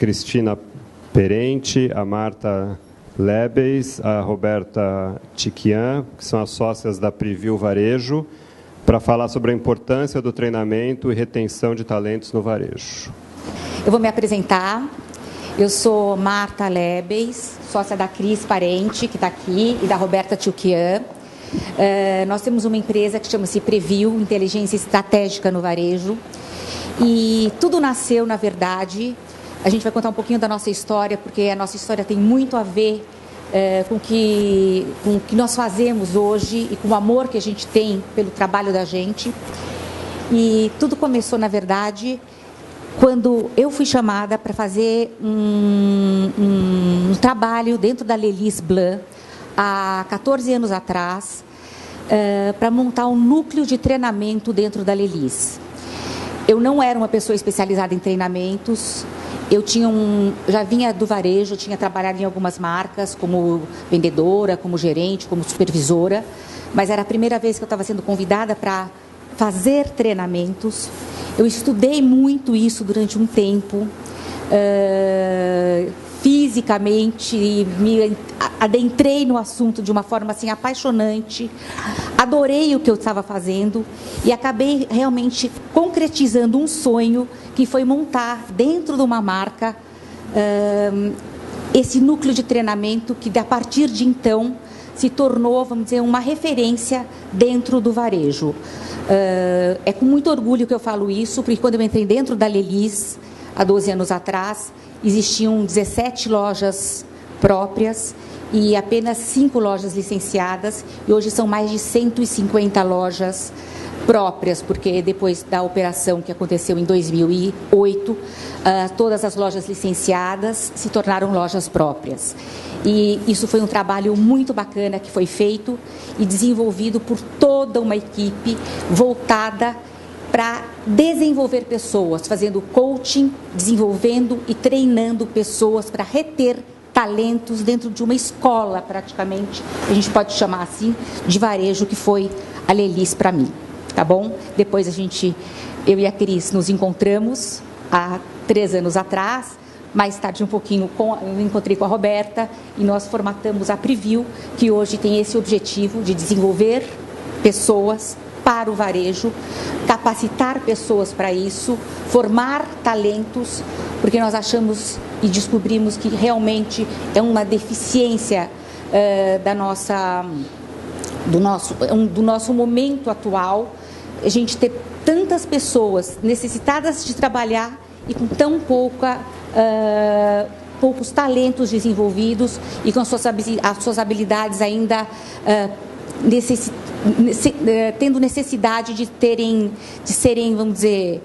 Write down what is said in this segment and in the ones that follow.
Cristina Perente, a Marta Lebeis, a Roberta Tiquian, que são as sócias da Preview Varejo, para falar sobre a importância do treinamento e retenção de talentos no varejo. Eu vou me apresentar. Eu sou Marta Lebeis, sócia da Cris Parente, que está aqui, e da Roberta Tiquian. Nós temos uma empresa que chama-se Preview, Inteligência Estratégica no Varejo. E tudo nasceu, na verdade, a gente vai contar um pouquinho da nossa história, porque a nossa história tem muito a ver com o que nós fazemos hoje e com o amor que a gente tem pelo trabalho da gente. E tudo começou, na verdade, quando eu fui chamada para fazer um trabalho dentro da Lelis Blanc, há 14 anos atrás, para montar um núcleo de treinamento dentro da Lelis. Eu não era uma pessoa especializada em treinamentos, já vinha do varejo, tinha trabalhado em algumas marcas, como vendedora, como gerente, como supervisora, mas era a primeira vez que eu estava sendo convidada para fazer treinamentos. Eu estudei muito isso durante um tempo, fisicamente, me adentrei no assunto de uma forma assim apaixonante, adorei o que eu estava fazendo e acabei realmente concretizando um sonho que foi montar dentro de uma marca esse núcleo de treinamento que a partir de então se tornou, vamos dizer, uma referência dentro do varejo. É com muito orgulho que eu falo isso, porque quando eu entrei dentro da Lelis, há 12 anos atrás, existiam 17 lojas próprias e apenas 5 lojas licenciadas, e hoje são mais de 150 lojas próprias, porque depois da operação que aconteceu em 2008, todas as lojas licenciadas se tornaram lojas próprias. E isso foi um trabalho muito bacana que foi feito e desenvolvido por toda uma equipe voltada para desenvolver pessoas, fazendo coaching, desenvolvendo e treinando pessoas para reter talentos dentro de uma escola, praticamente, a gente pode chamar assim, de varejo, que foi a Lelis para mim, tá bom? Depois eu e a Cris nos encontramos há 3 anos atrás, mais tarde um pouquinho eu encontrei com a Roberta e nós formatamos a Preview, que hoje tem esse objetivo de desenvolver pessoas para o varejo, capacitar pessoas para isso, formar talentos, porque nós achamos e descobrimos que realmente é uma deficiência do nosso momento atual, a gente ter tantas pessoas necessitadas de trabalhar e com tão poucos talentos desenvolvidos e com as suas habilidades ainda tendo necessidade de serem, vamos dizer,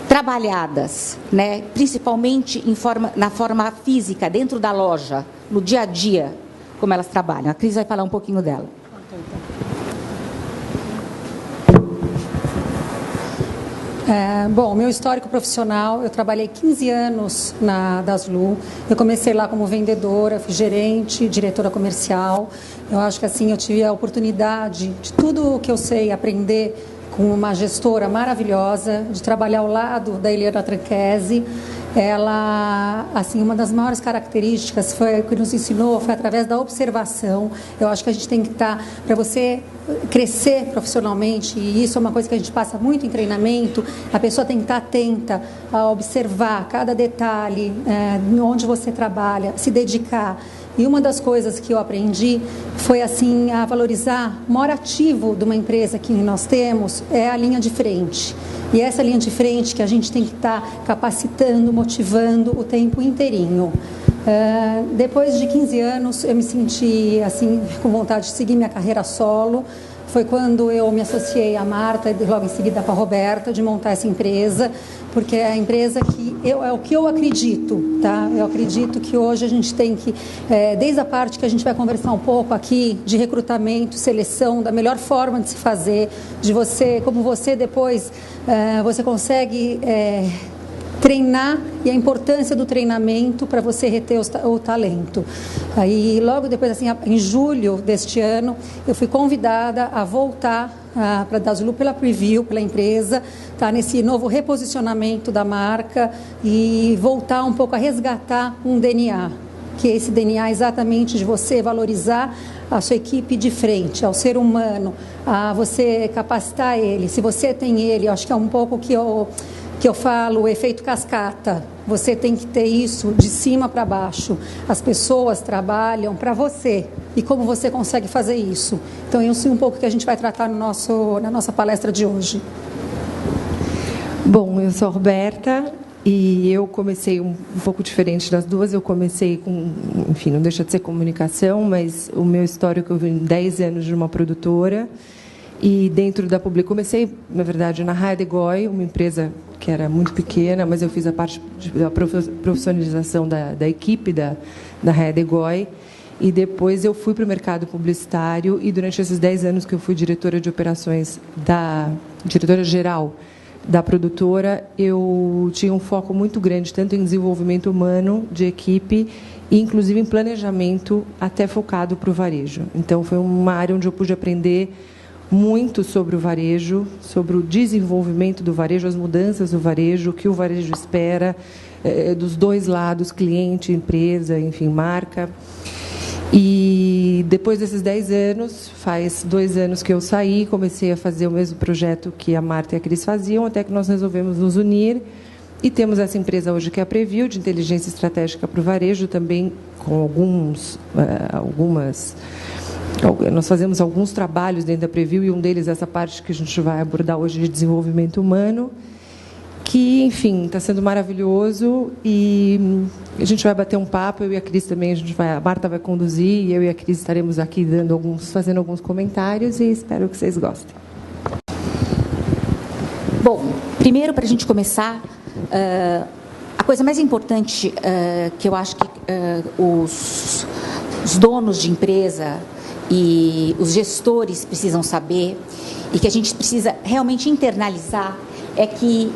trabalhadas, né? Principalmente na forma física, dentro da loja, no dia a dia, como elas trabalham. A Cris vai falar um pouquinho dela. Bom, meu histórico profissional, eu trabalhei 15 anos na Daslu. Eu comecei lá como vendedora, fui gerente, diretora comercial. Eu acho que assim eu tive a oportunidade de tudo o que eu sei aprender com uma gestora maravilhosa, de trabalhar ao lado da Eliana Tranchesi. Ela, assim, uma das maiores características que nos ensinou foi através da observação. Eu acho que a gente tem que estar, para você crescer profissionalmente, e isso é uma coisa que a gente passa muito em treinamento, a pessoa tem que estar atenta a observar cada detalhe, onde você trabalha, se dedicar. E uma das coisas que eu aprendi foi assim a valorizar o maior ativo de uma empresa que nós temos é a linha de frente. E essa linha de frente que a gente tem que estar capacitando, motivando o tempo inteirinho. Depois de 15 anos eu me senti assim com vontade de seguir minha carreira solo. Foi quando eu me associei à Marta e logo em seguida com a Roberta de montar essa empresa, porque é a empresa que é o que eu acredito, tá? Eu acredito que hoje a gente tem que, desde a parte que a gente vai conversar um pouco aqui, de recrutamento, seleção, da melhor forma de se fazer, de você, como você depois, você consegue treinar e a importância do treinamento para você reter o talento. Aí, logo depois, assim, em julho deste ano, eu fui convidada a voltar para a Daslu pela preview, pela empresa, tá, nesse novo reposicionamento da marca e voltar um pouco a resgatar um DNA, que esse DNA é exatamente de você valorizar a sua equipe de frente, ao ser humano, a você capacitar ele. Se você tem ele, eu acho que é um pouco que eu falo, o efeito cascata. Você tem que ter isso de cima para baixo. As pessoas trabalham para você. E como você consegue fazer isso? Então, isso é um pouco que a gente vai tratar na nossa palestra de hoje. Bom, eu sou a Roberta e eu comecei um pouco diferente das duas. Eu comecei com, enfim, não deixa de ser comunicação, mas o meu histórico, eu vim 10 anos de uma produtora. E dentro da Publi, comecei, na verdade, na Raia de Goi, uma empresa que era muito pequena, mas eu fiz a parte da profissionalização da equipe da Raia de Goi. E depois eu fui para o mercado publicitário e durante esses 10 anos que eu fui diretora de operações, diretora-geral da produtora, eu tinha um foco muito grande, tanto em desenvolvimento humano de equipe, e inclusive em planejamento, até focado para o varejo. Então, foi uma área onde eu pude aprender muito sobre o varejo, sobre o desenvolvimento do varejo, as mudanças do varejo, o que o varejo espera, dos dois lados, cliente, empresa, enfim, marca. E depois desses 10 anos, faz 2 anos que eu saí, comecei a fazer o mesmo projeto que a Marta e a Cris faziam, até que nós resolvemos nos unir e temos essa empresa hoje que é a Preview, de inteligência estratégica para o varejo, também com nós fazemos alguns trabalhos dentro da Preview e um deles é essa parte que a gente vai abordar hoje de desenvolvimento humano, que, enfim, está sendo maravilhoso e a gente vai bater um papo, eu e a Cris também, a Marta vai conduzir e eu e a Cris estaremos aqui fazendo alguns comentários e espero que vocês gostem. Bom, primeiro, para a gente começar, a coisa mais importante que eu acho que os donos de empresa e os gestores precisam saber e que a gente precisa realmente internalizar é que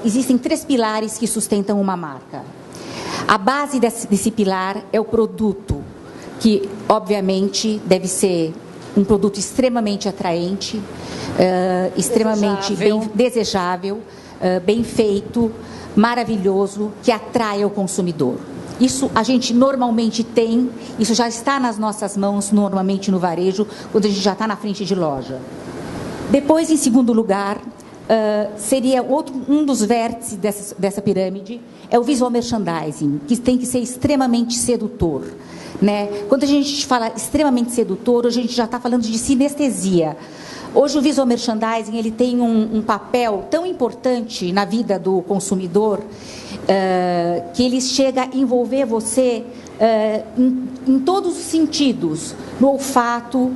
existem 3 pilares que sustentam uma marca. A base desse pilar é o produto, que obviamente deve ser um produto extremamente atraente, extremamente desejável, bem feito, maravilhoso, que atrai o consumidor. Isso a gente normalmente tem, isso já está nas nossas mãos, normalmente no varejo, quando a gente já está na frente de loja. Depois, em segundo lugar, seria um dos vértices dessa pirâmide, é o visual merchandising, que tem que ser extremamente sedutor, né? Quando a gente fala extremamente sedutor, a gente já está falando de sinestesia. Hoje o visual merchandising ele tem um papel tão importante na vida do consumidor que ele chega a envolver você em todos os sentidos, no olfato,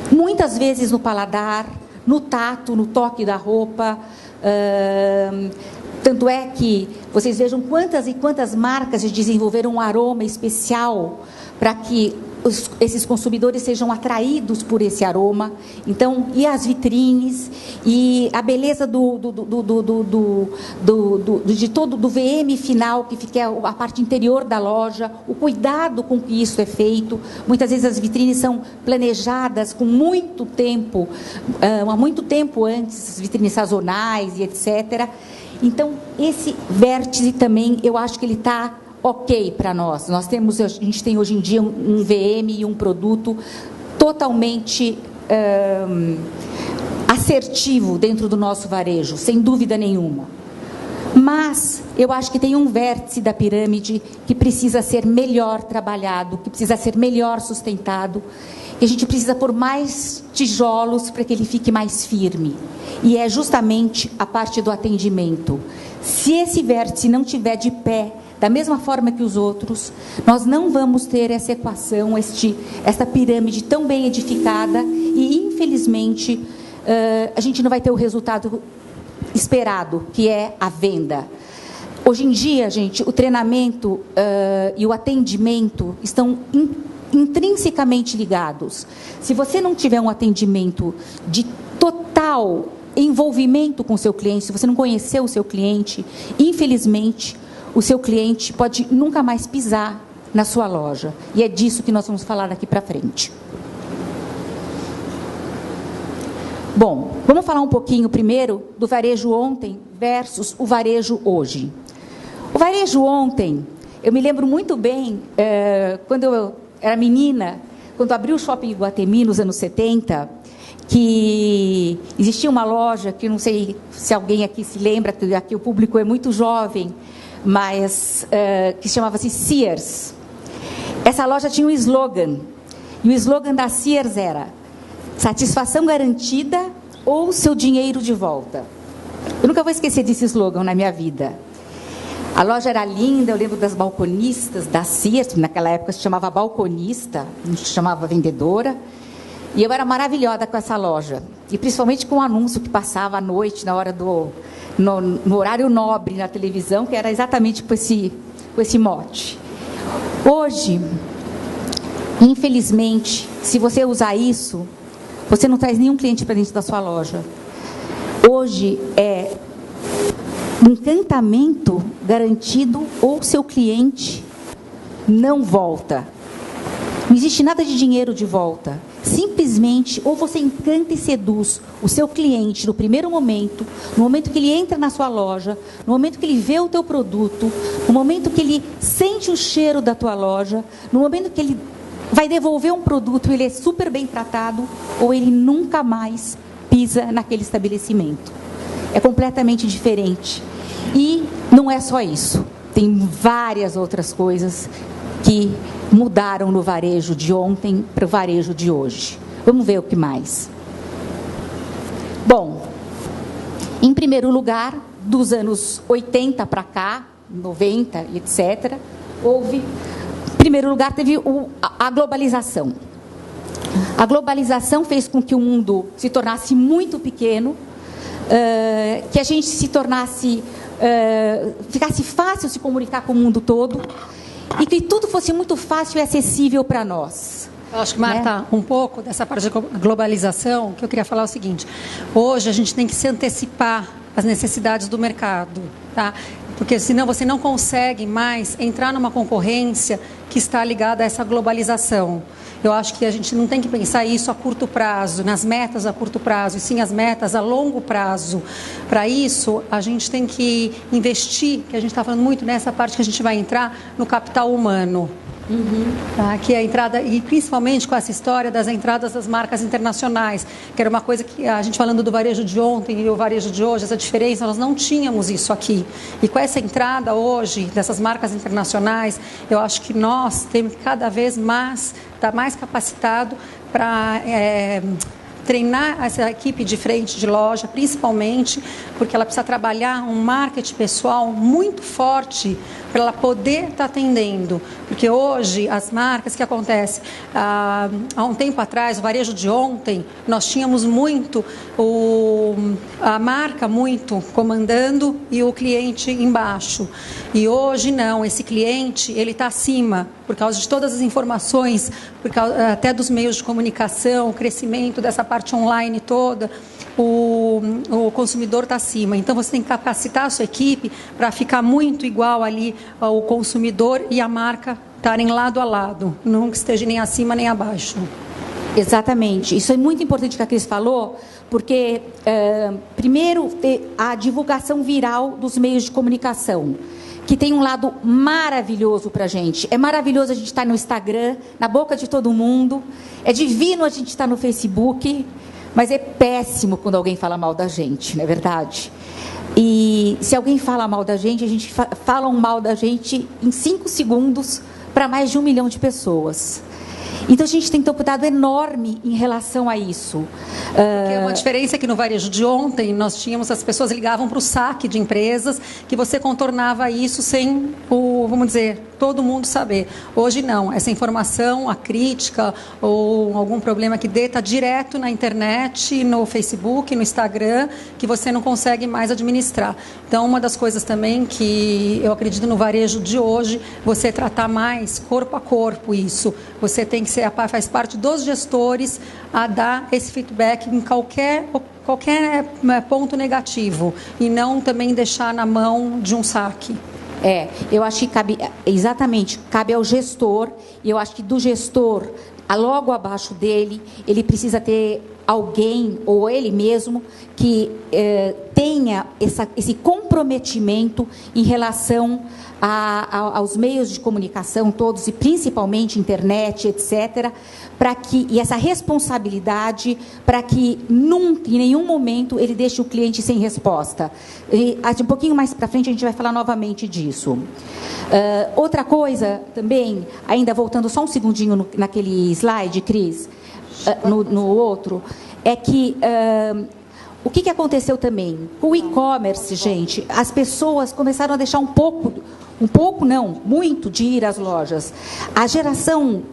muitas vezes no paladar, no tato, no toque da roupa. Tanto é que vocês vejam quantas e quantas marcas desenvolveram um aroma especial para que esses consumidores sejam atraídos por esse aroma. Então, e as vitrines, e a beleza do VM final, que fica a parte interior da loja, o cuidado com que isso é feito. Muitas vezes as vitrines são planejadas com muito tempo, há muito tempo antes, as vitrines sazonais e etc. Então, esse vértice também, eu acho que ele está ok para nós. A gente tem hoje em dia um VM e um produto totalmente assertivo dentro do nosso varejo, sem dúvida nenhuma. Mas eu acho que tem um vértice da pirâmide que precisa ser melhor trabalhado, que precisa ser melhor sustentado, e a gente precisa pôr mais tijolos para que ele fique mais firme. E é justamente a parte do atendimento. Se esse vértice não estiver de pé, da mesma forma que os outros, nós não vamos ter essa equação, essa pirâmide tão bem edificada e, infelizmente, a gente não vai ter o resultado esperado, que é a venda. Hoje em dia, gente, o treinamento e o atendimento estão intrinsecamente ligados. Se você não tiver um atendimento de total envolvimento com o seu cliente, se você não conhecer o seu cliente, infelizmente, o seu cliente pode nunca mais pisar na sua loja. E é disso que nós vamos falar daqui para frente. Bom, vamos falar um pouquinho primeiro do varejo ontem versus o varejo hoje. O varejo ontem, eu me lembro muito bem, quando eu era menina, quando abriu o Shopping Iguatemi nos anos 70, que existia uma loja, que não sei se alguém aqui se lembra, que aqui o público é muito jovem, mas que chamava-se Sears. Essa loja tinha um slogan, e o slogan da Sears era: satisfação garantida ou seu dinheiro de volta. Eu nunca vou esquecer desse slogan na minha vida. A loja era linda, eu lembro das balconistas da Sears, naquela época se chamava balconista, não se chamava vendedora, e eu era maravilhada com essa loja, e principalmente com o anúncio que passava à noite, na hora no horário nobre na televisão, que era exatamente com esse mote. Hoje, infelizmente, se você usar isso, você não traz nenhum cliente para dentro da sua loja. Hoje é encantamento garantido ou seu cliente não volta. Não existe nada de dinheiro de volta. Simplesmente, ou você encanta e seduz o seu cliente no primeiro momento, no momento que ele entra na sua loja, no momento que ele vê o teu produto, no momento que ele sente o cheiro da tua loja, no momento que ele vai devolver um produto e ele é super bem tratado, ou ele nunca mais pisa naquele estabelecimento. É completamente diferente. E não é só isso. Tem várias outras coisas que mudaram no varejo de ontem para o varejo de hoje. Vamos ver o que mais. Bom, em primeiro lugar, dos anos 80 para cá, 90 e etc., houve, em primeiro lugar, teve a globalização. A globalização fez com que o mundo se tornasse muito pequeno, que a gente se tornasse, ficasse fácil se comunicar com o mundo todo, e que tudo fosse muito fácil e acessível para nós. Eu acho que, Marta, um pouco dessa parte da globalização, que eu queria falar é o seguinte: hoje a gente tem que se antecipar às necessidades do mercado, tá? Porque senão você não consegue mais entrar numa concorrência que está ligada a essa globalização. Eu acho que a gente não tem que pensar isso a curto prazo, nas metas a curto prazo, e sim as metas a longo prazo. Para isso, a gente tem que investir, que a gente está falando muito nessa parte que a gente vai entrar, no capital humano. Tá? Que é a entrada, e principalmente com essa história das entradas das marcas internacionais, que era uma coisa que a gente falando do varejo de ontem e o varejo de hoje, essa diferença, nós não tínhamos isso aqui. E com essa entrada hoje dessas marcas internacionais, eu acho que nós temos que cada vez mais estar mais capacitado para treinar essa equipe de frente de loja, principalmente porque ela precisa trabalhar um marketing pessoal muito forte para ela poder estar atendendo. Porque hoje, as marcas, o que acontece? Há um tempo atrás, o varejo de ontem, nós tínhamos muito a marca muito comandando e o cliente embaixo. E hoje não, esse cliente, ele está acima, por causa de todas as informações, por causa, até dos meios de comunicação, o crescimento dessa parte online toda, o consumidor está acima. Então, você tem que capacitar a sua equipe para ficar muito igual ali ao consumidor e a marca estarem lado a lado, não que esteja nem acima nem abaixo. Exatamente. Isso é muito importante que a Cris falou, porque, primeiro, a divulgação viral dos meios de comunicação, que tem um lado maravilhoso para a gente. É maravilhoso a gente estar no Instagram, na boca de todo mundo. É divino a gente estar no Facebook, mas é péssimo quando alguém fala mal da gente, não é verdade? E se alguém fala mal da gente fala um mal da gente em 5 segundos para mais de 1 milhão de pessoas. Então, a gente tem que ter um cuidado enorme em relação a isso. Porque uma diferença é que no varejo de ontem, nós tínhamos, as pessoas ligavam para o saque de empresas, que você contornava isso sem vamos dizer, todo mundo saber. Hoje não, essa informação, a crítica ou algum problema que dê, está direto na internet, no Facebook, no Instagram, que você não consegue mais administrar. Então, uma das coisas também que eu acredito no varejo de hoje, você tratar mais corpo a corpo isso. Você tem que ser, faz parte dos gestores a dar esse feedback em qualquer ponto negativo e não também deixar na mão de um saque. Eu acho que cabe ao gestor, e eu acho que do gestor logo abaixo dele, ele precisa ter alguém, ou ele mesmo, que tenha esse comprometimento em relação aos meios de comunicação todos, e principalmente internet, etc., e essa responsabilidade para que em nenhum momento ele deixe o cliente sem resposta. E um pouquinho mais para frente a gente vai falar novamente disso. Outra coisa também, ainda voltando só um segundinho naquele slide, Cris, no outro, é que o que aconteceu também? O e-commerce, gente, as pessoas começaram a deixar muito de ir às lojas. A geração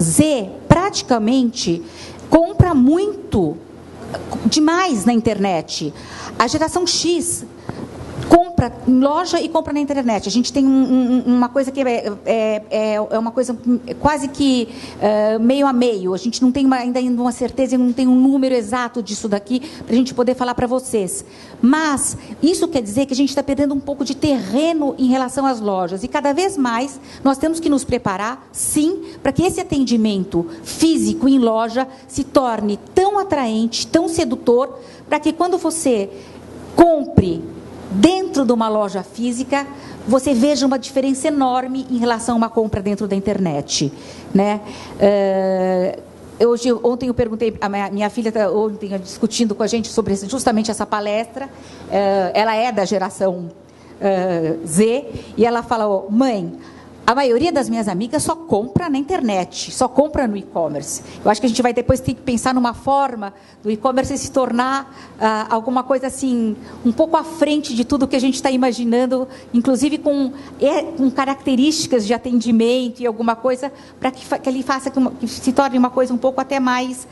Z praticamente compra muito, demais na internet. A geração X compra em loja e compra na internet. A gente tem uma coisa que é uma coisa quase que meio a meio. A gente não tem ainda uma certeza, não tem um número exato disso daqui para a gente poder falar para vocês. Mas isso quer dizer que a gente está perdendo um pouco de terreno em relação às lojas. E cada vez mais nós temos que nos preparar, sim, para que esse atendimento físico em loja se torne tão atraente, tão sedutor, para que quando você compre dentro de uma loja física, você veja uma diferença enorme em relação a uma compra dentro da internet, né? Ontem eu perguntei, a minha filha está ontem discutindo com a gente sobre justamente essa palestra. Ela é da geração Z, e ela fala: mãe, a maioria das minhas amigas só compra na internet, só compra no e-commerce. Eu acho que a gente vai depois ter que pensar numa forma do e-commerce se tornar alguma coisa assim, um pouco à frente de tudo que a gente está imaginando, inclusive com características de atendimento e alguma coisa, para que ele faça que se torne uma coisa um pouco até mais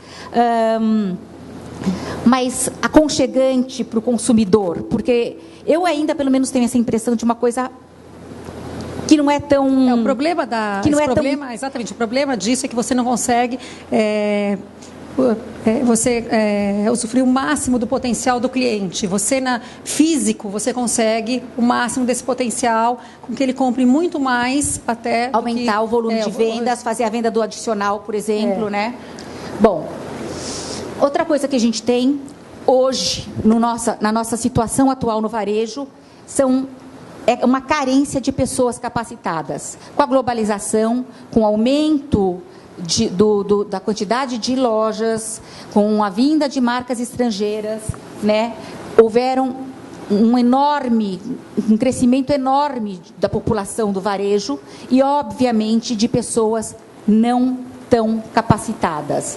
aconchegante para o consumidor. Porque eu ainda, pelo menos, tenho essa impressão de uma coisa que não é tão... o problema exatamente, o problema disso é que você não consegue usufruir o máximo do potencial do cliente. Você, físico, você consegue o máximo desse potencial, com que ele compre muito mais, até... Aumentar o volume de vendas, fazer a venda do adicional, por exemplo, né? Bom, outra coisa que a gente tem hoje, na nossa situação atual no varejo, é uma carência de pessoas capacitadas. Com a globalização, com o aumento da quantidade de lojas, com a vinda de marcas estrangeiras, né, houveram um crescimento enorme da população do varejo e, obviamente, de pessoas não tão capacitadas.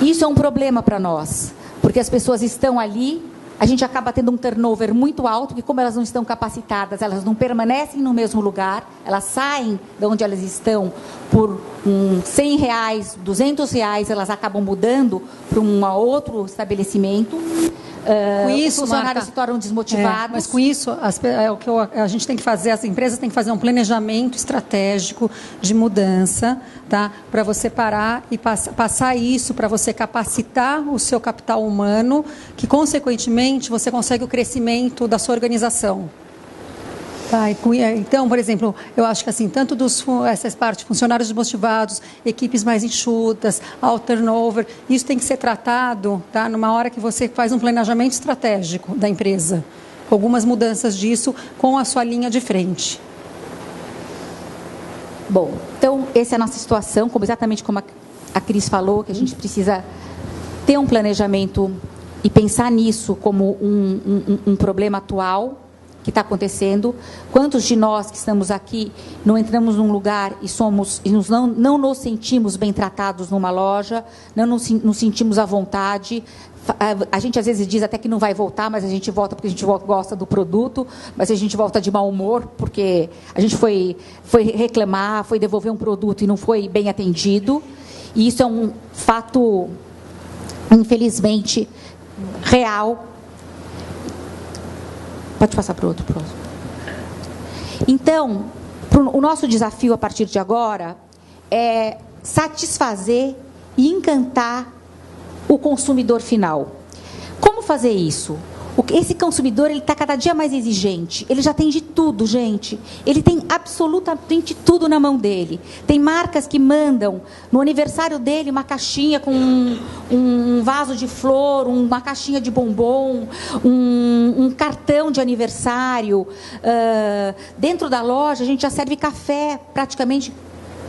Isso é um problema para nós, porque as pessoas estão ali. A gente acaba tendo um turnover muito alto, porque como elas não estão capacitadas, elas não permanecem no mesmo lugar, elas saem de onde elas estão por R$100, R$200, elas acabam mudando para um outro estabelecimento. Os funcionários se tornam desmotivados. Mas com isso, a gente tem que fazer, as empresas têm que fazer um planejamento estratégico de mudança, tá? Para você parar e passar isso, para você capacitar o seu capital humano, que consequentemente você consegue o crescimento da sua organização. Tá, então, por exemplo, eu acho que assim, tanto essas partes, funcionários desmotivados, equipes mais enxutas, ao turnover, isso tem que ser tratado, tá, numa hora que você faz um planejamento estratégico da empresa, com algumas mudanças disso, com a sua linha de frente. Bom, então, essa é a nossa situação, exatamente como a Cris falou, que a gente precisa ter um planejamento e pensar nisso como um problema atual que está acontecendo. Quantos de nós que estamos aqui não entramos num lugar e não nos sentimos bem tratados numa loja, não nos sentimos à vontade? A gente às vezes diz até que não vai voltar, mas a gente volta porque a gente gosta do produto, mas a gente volta de mau humor porque a gente foi reclamar, foi devolver um produto e não foi bem atendido. E isso é um fato, infelizmente, real. Pode passar para o outro próximo. Então, o nosso desafio a partir de agora é satisfazer e encantar o consumidor final. Como fazer isso? Esse consumidor, ele está cada dia mais exigente. Ele já tem de tudo, gente. Ele tem absolutamente tudo na mão dele. Tem marcas que mandam, no aniversário dele, uma caixinha com um vaso de flor, uma caixinha de bombom, um cartão de aniversário. Dentro da loja, a gente já serve café, praticamente.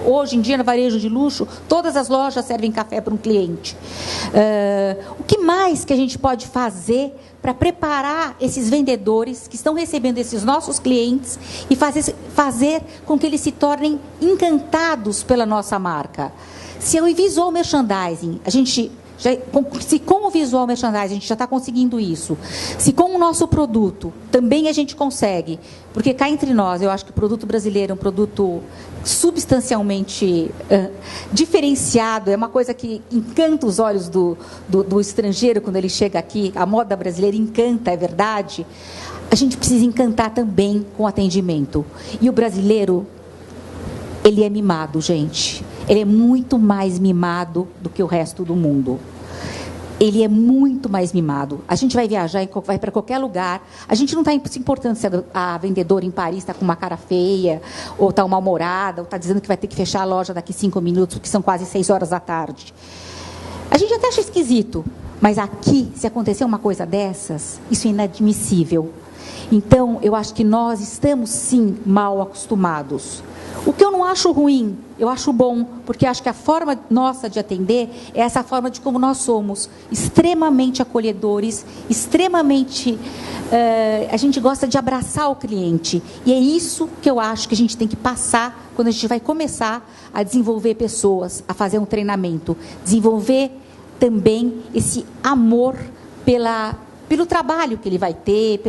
Hoje em dia, no varejo de luxo, todas as lojas servem café para um cliente. O que mais que a gente pode fazer para preparar esses vendedores que estão recebendo esses nossos clientes e fazer com que eles se tornem encantados pela nossa marca? Se o visual merchandising, se com o visual merchandising a gente já está conseguindo isso, se com o nosso produto também a gente consegue, porque cá entre nós, eu acho que o produto brasileiro é um produto substancialmente diferenciado, é uma coisa que encanta os olhos do estrangeiro quando ele chega aqui, a moda brasileira encanta, é verdade, a gente precisa encantar também com o atendimento. E o brasileiro, ele é mimado, gente. Ele é muito mais mimado do que o resto do mundo. Ele é muito mais mimado. A gente vai viajar, vai para qualquer lugar. A gente não está se importando se a vendedora em Paris está com uma cara feia, ou está mal-humorada, ou está dizendo que vai ter que fechar a loja daqui 5 minutos, porque são quase 6 horas da tarde. A gente até acha esquisito, mas aqui, se acontecer uma coisa dessas, isso é inadmissível. Então, eu acho que nós estamos, sim, mal acostumados. O que eu não acho ruim, eu acho bom, porque acho que a forma nossa de atender é essa forma de como nós somos, extremamente acolhedores, extremamente... a gente gosta de abraçar o cliente. E é isso que eu acho que a gente tem que passar quando a gente vai começar a desenvolver pessoas, a fazer um treinamento. Desenvolver também esse amor pelo trabalho que ele vai ter,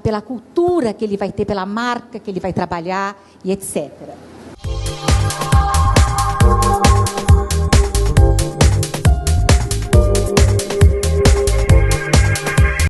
pela cultura que ele vai ter, pela marca que ele vai trabalhar e etc.